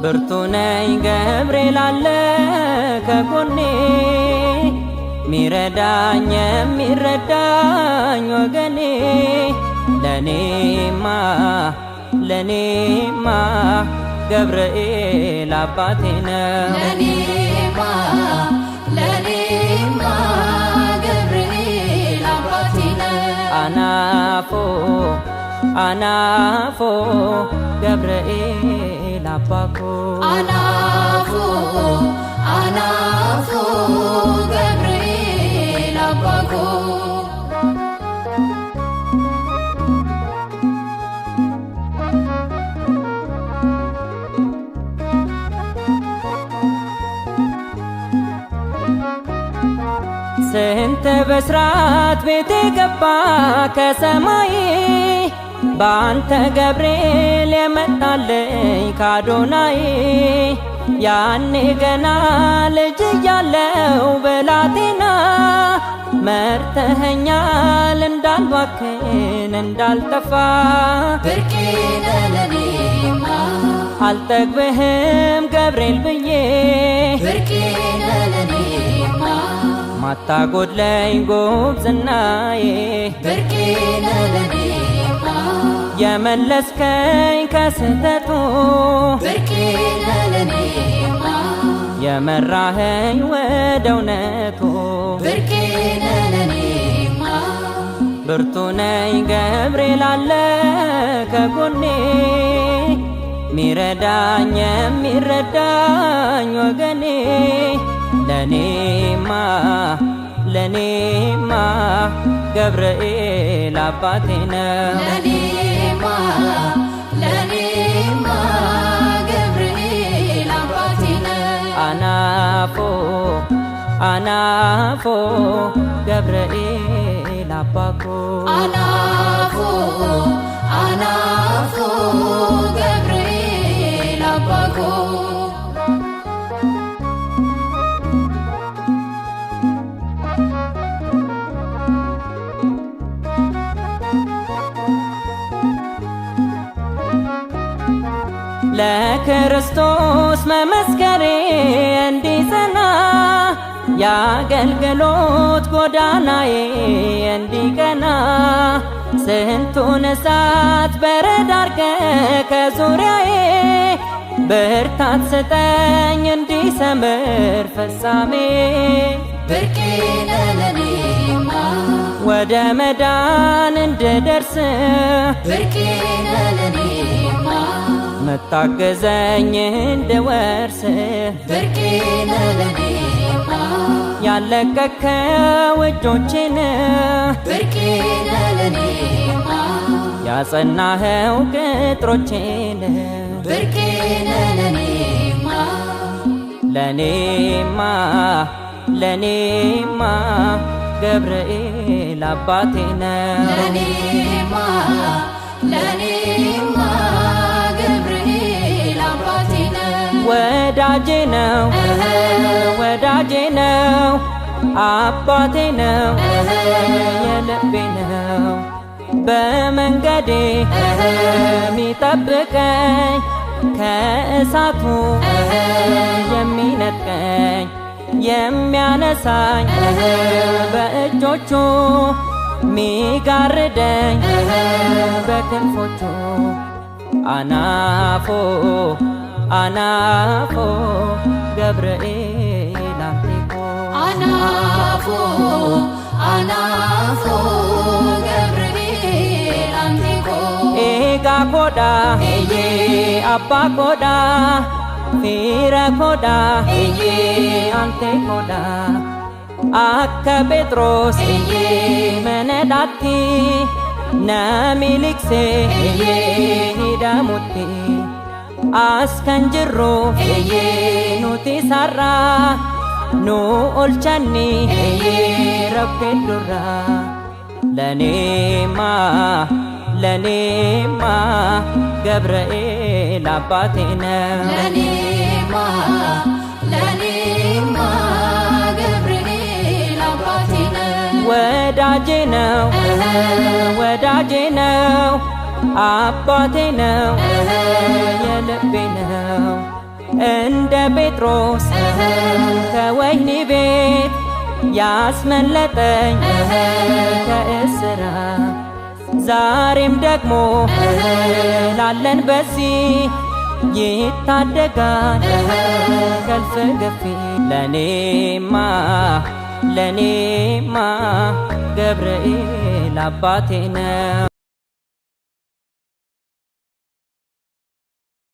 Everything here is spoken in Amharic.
ብርቱ ነኝ ገብርኤል አለ ከጎኔ ሚረዳኝ የሚረዳኝ ወገኔ ለኔማ ገብርኤል አባቴ ነው። ለኔማ ገብርኤል አባቴ ነው። አናፎ ገብርኤል አባኮ አናፎ ገብርኤል አባኮ ስንት በስራት ቤቴ ገባ ከሰማይ በአንተ ገብርኤል የመጣልኝ ካዶናይ ያኔ ገና ልጅ እያለው ብላቴና መርተኸኛል እንዳልባክን እንዳልጠፋ ብርቄ ለኔማ አልጠግብህም ገብርኤል ብዬ ብርቄ ለኔማ ማታጎድለኝ ጉብዝናዬ ብርቄ ለኔማ የመለስከኝ ከስህተቱ ብርቄ ለኔማ የመራኸኝ ወደ እውነቱ ብርቄ ለኔማ ብርቱ ነኝ ገብርኤል አለ ከጎኔ ሚረዳኝ የሚረዳኝ ወገኔ ለኔማ ገብርኤል አባቴ ነው። ለኔማ ገብርኤል አባቴ ነው። አናፎ ገብርኤል አባኮ አናፎ ገብርኤል አባኮ ለክርስቶስ መመስከሬ እንዲጸና የአገልግሎት ጎዳናዬ እንዲቀና ስንቱን እሳት በረድ አርገህ ከዙሪያዬ ብርታት ስጠኝ እንዲሰምር ፍጻሜ ብርቄ ለኔማ ወደ መዳን እንድደርስ ብርቄ ለኔማ መታገዘኝ እንድወርስ ብርቄ ለኔማ ያለቀከው እጆቼን ብርቄ ለኔማ ያጸናኸው ቅጥሮቼን ብርቄ ለኔማ ለኔማ ገብርኤል አባቴ ነው። ለኔማ ገብርኤል አባቴ ነው። ወዳጄ ነው አባቴ ነው የልቤ ነው በመንገዴ ሚጠብቀኝ ከእሳቱ የሚነጥቀኝ የሚያነሳኝ በእጆቹ ሚጋርደኝ በክንፎቹ አናፎ ገብርኤል አንቴኮ አናፎ ገብርኤል አንቴኮ ኤጋ ኮዳ አባ ኮዳ ፊረ ኮዳ አንቴ ኮዳ አከ ጴጥሮስ መነዳቲ ነሚሊክሴ ሂዳሙቲ አስከንጅሮ ኑቲ ሳራ ኑ ኦልቸኒ ረቤዱራ ለኔማ ገብርኤል አባቴ ነው። ለኔማ ገብርኤል አባቴ ነው። ወዳጄ ነው አባቴ ነው የልቤ ነው ጴጥሮስ ከወህኒ ቤት ያስመለጠኝ ከእስራት ዛሬም ደግሞ ላለን በዚህ ይታደጋል ከልፍ ገፊ ለኔማ ገብርኤል አባቴ ነው።